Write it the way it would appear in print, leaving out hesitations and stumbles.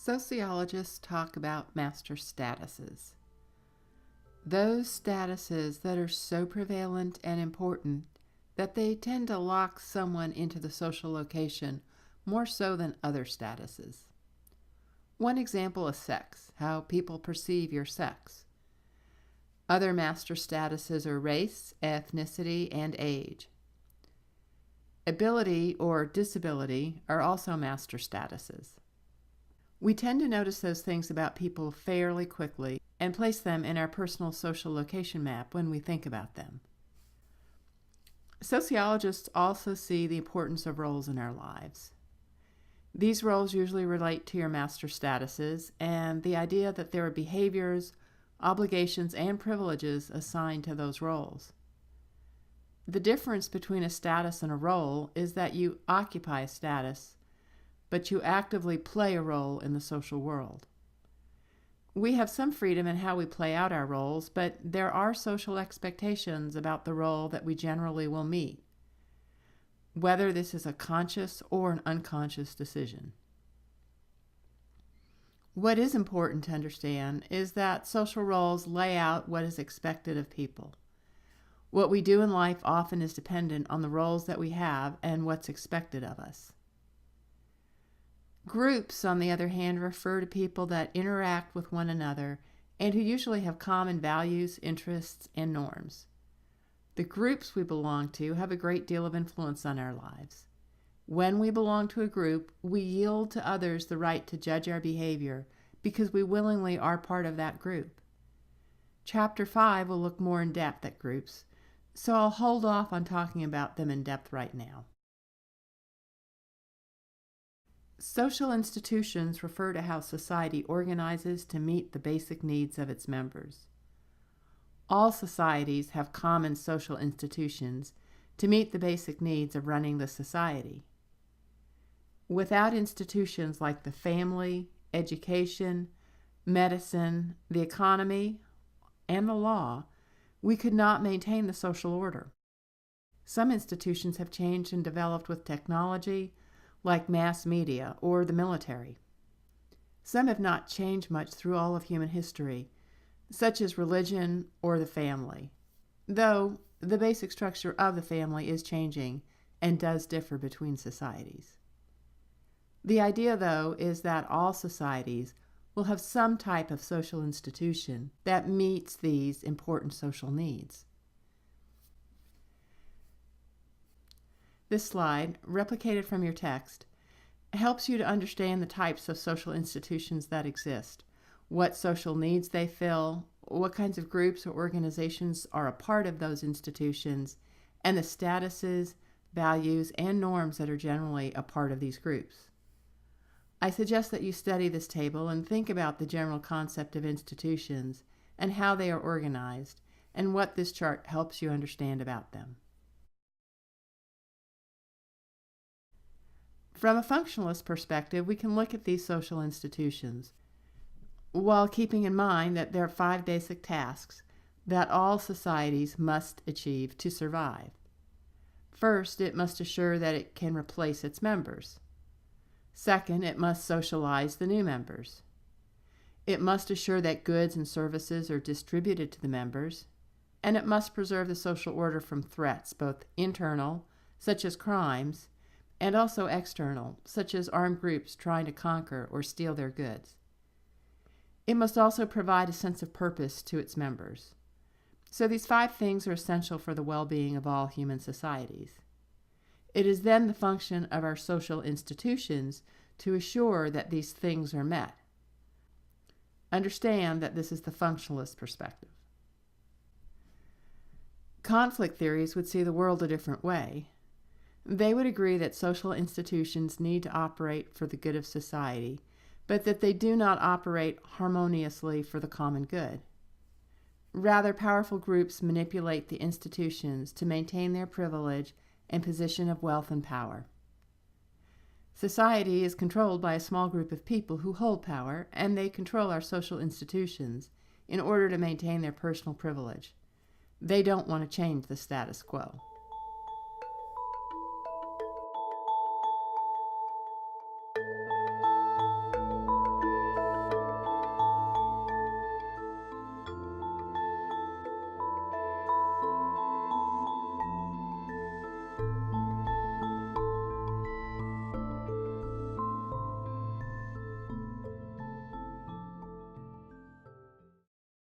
Sociologists talk about master statuses. Those statuses that are so prevalent and important that they tend to lock someone into the social location more so than other statuses. One example is sex, how people perceive your sex. Other master statuses are race, ethnicity, and age. Ability or disability are also master statuses. We tend to notice those things about people fairly quickly and place them in our personal social location map when we think about them. Sociologists also see the importance of roles in our lives. These roles usually relate to your master statuses and the idea that there are behaviors, obligations, and privileges assigned to those roles. The difference between a status and a role is that you occupy a status, but you actively play a role in the social world. We have some freedom in how we play out our roles, but there are social expectations about the role that we generally will meet, whether this is a conscious or an unconscious decision. What is important to understand is that social roles lay out what is expected of people. What we do in life often is dependent on the roles that we have and what's expected of us. Groups, on the other hand, refer to people that interact with one another and who usually have common values, interests, and norms. The groups we belong to have a great deal of influence on our lives. When we belong to a group, we yield to others the right to judge our behavior because we willingly are part of that group. Chapter 5 will look more in depth at groups, so I'll hold off on talking about them in depth right now. Social institutions refer to how society organizes to meet the basic needs of its members. All societies have common social institutions to meet the basic needs of running the society. Without institutions like the family, education, medicine, the economy, and the law, we could not maintain the social order. Some institutions have changed and developed with technology, like mass media or the military. Some have not changed much through all of human history, such as religion or the family, though the basic structure of the family is changing and does differ between societies. The idea, though, is that all societies will have some type of social institution that meets these important social needs. This slide, replicated from your text, helps you to understand the types of social institutions that exist, what social needs they fill, what kinds of groups or organizations are a part of those institutions, and the statuses, values, and norms that are generally a part of these groups. I suggest that you study this table and think about the general concept of institutions and how they are organized, and what this chart helps you understand about them. From a functionalist perspective, we can look at these social institutions, while keeping in mind that there are 5 basic tasks that all societies must achieve to survive. First, it must assure that it can replace its members. Second, it must socialize the new members. It must assure that goods and services are distributed to the members, and it must preserve the social order from threats, both internal, such as crimes, and also external, such as armed groups trying to conquer or steal their goods. It must also provide a sense of purpose to its members. So these 5 things are essential for the well-being of all human societies. It is then the function of our social institutions to assure that these things are met. Understand that this is the functionalist perspective. Conflict theories would see the world a different way. They would agree that social institutions need to operate for the good of society, but that they do not operate harmoniously for the common good. Rather, powerful groups manipulate the institutions to maintain their privilege and position of wealth and power. Society is controlled by a small group of people who hold power, and they control our social institutions in order to maintain their personal privilege. They don't want to change the status quo.